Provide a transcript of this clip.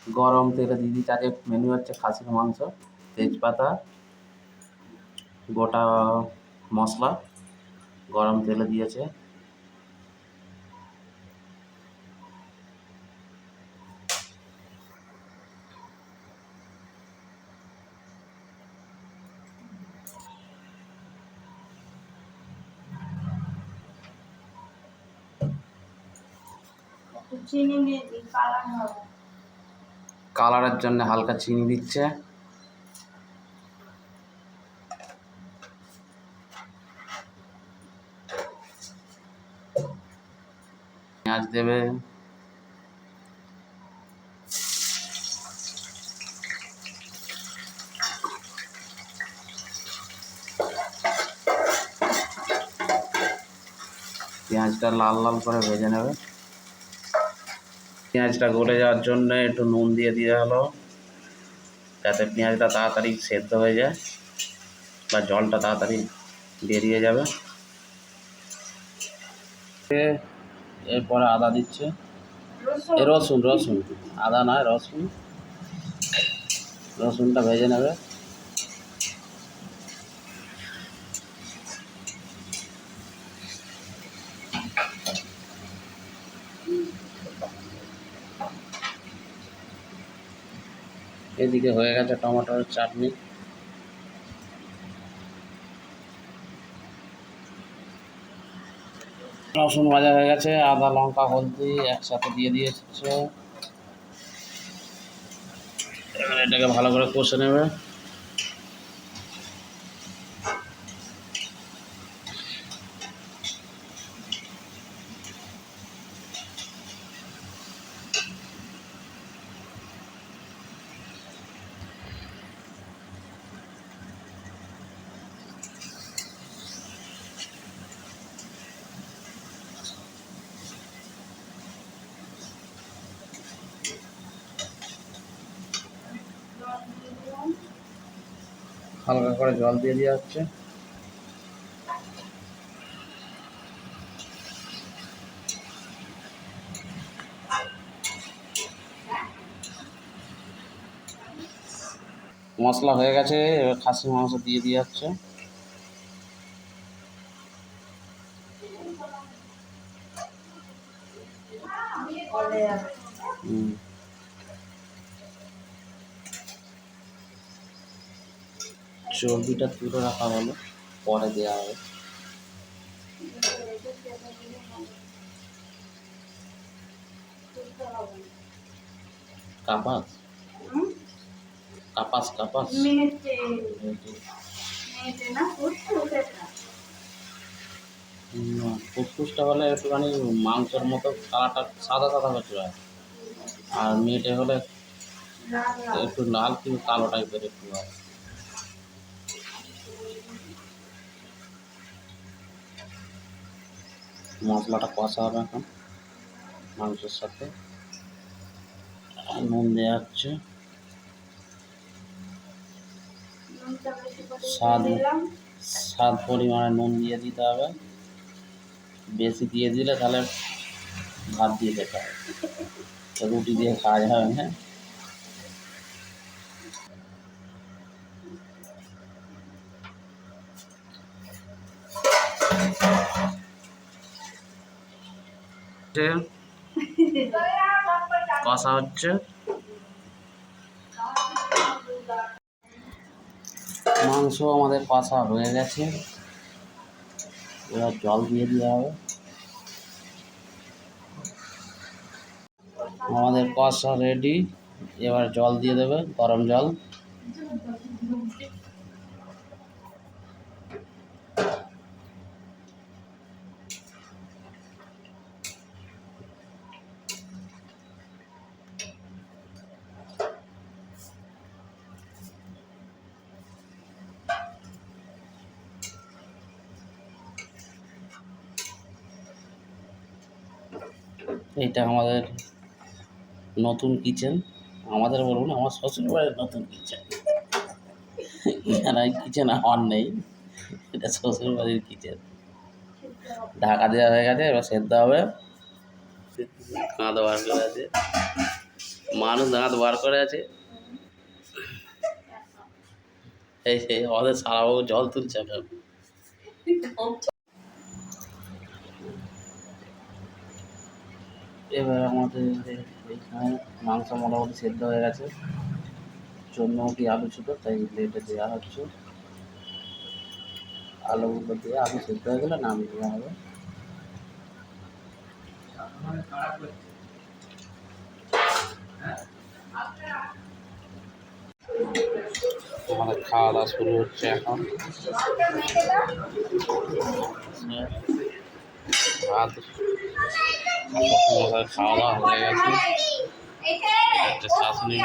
গরম তেলে দিয়ে দিচ্ছে। আজকে মেনু হচ্ছে খাসির মাংস, তেজপাতা, গোটা মশলা গরম তেলে দিয়েছে। কালারের জন্য হালকা চিনি দিচ্ছে। পেঁয়াজ দেবে, পেঁয়াজটা লাল লাল করে ভেজে নেবে। পেঁয়াজটা গলে যাওয়ার জন্য একটু নুন দিয়ে দেওয়া হলো, যাতে পেঁয়াজটা তাড়াতাড়ি সেদ্ধ হয়ে যায় বা জলটা তাড়াতাড়ি বেরিয়ে যাবে। এরপরে আদা দিচ্ছে, রসুন রসুন, আদা নয় রসুন, রসুনটা ভেজে নেবে। এদিকে হয়ে গেছে টমেটোর চাটনি। রসুন ভাজা হয়ে গেছে, আদা লঙ্কা হলদি একসাথে দিয়ে দিয়েছে। এবার এটাকে ভালো করে কষে নেবে। হালকা করে জল দিয়ে দেওয়া হচ্ছে। মশলা হয়ে গেছে, এবার খাসির মাংস দিয়ে দেওয়া হচ্ছে। চর্বিটা তুলে রাখা হলো, পরে দেওয়া হবে। কাপাস কাপাস কাপাস ফুসফুসটা হলে একটুখানি মাংসের মতো কালারটা সাদা সাদা হচ্ছে, আর মেটে হলে একটু লাল কিন্তু কালো টাইপের একটু হয়। মশলাটা কষা হবে এখন মাংসের সাথে। নুন দেওয়া হচ্ছে, স্বাদ পরিমাণে নুন দিয়ে দিতে হবে। বেশি দিয়ে দিলে তাহলে ভাত দিয়ে খেতে হবে, রুটি দিয়ে খাওয়া যাবে না। কষা হচ্ছে, মাংস আমাদের কষা হয়ে গেছে। এবার জল দিয়ে দেওয়া হবে। আমাদের কষা রেডি, এবার জল দিয়ে দেবে, গরম জল। এইটা আমাদের নতুন কিচেন, আমাদের বলুন আমার শ্বশুরবাড়ির নতুন কিচেন। এখানে কিচেন আমার নেই, এটা শ্বশুরবাড়ির কিচেন। ঢাকা দেওয়া হয়ে গেছে, এবার সেদ্ধ হবে। কাঁদো বার করে আছে, মানুষ দাঁত বার করে আছে। এই সেই আমাদের সারাবাবু জল তুলছে এখন। এবার আমাদের এইখানে মাংস মোটামুটি সেদ্ধ হয়ে গেছে, 14টি আলু ছিল তাই প্লেটে দেওয়া হচ্ছে। আলুগুলো দিয়ে আলু সেদ্ধ হয়ে গেলে নামিয়ে দেওয়া হবে। আমাদের খাওয়া দাওয়া শুরু হচ্ছে এখন। ভাত খাওয়া দাওয়া হয়ে গেছে। শাশুড়ি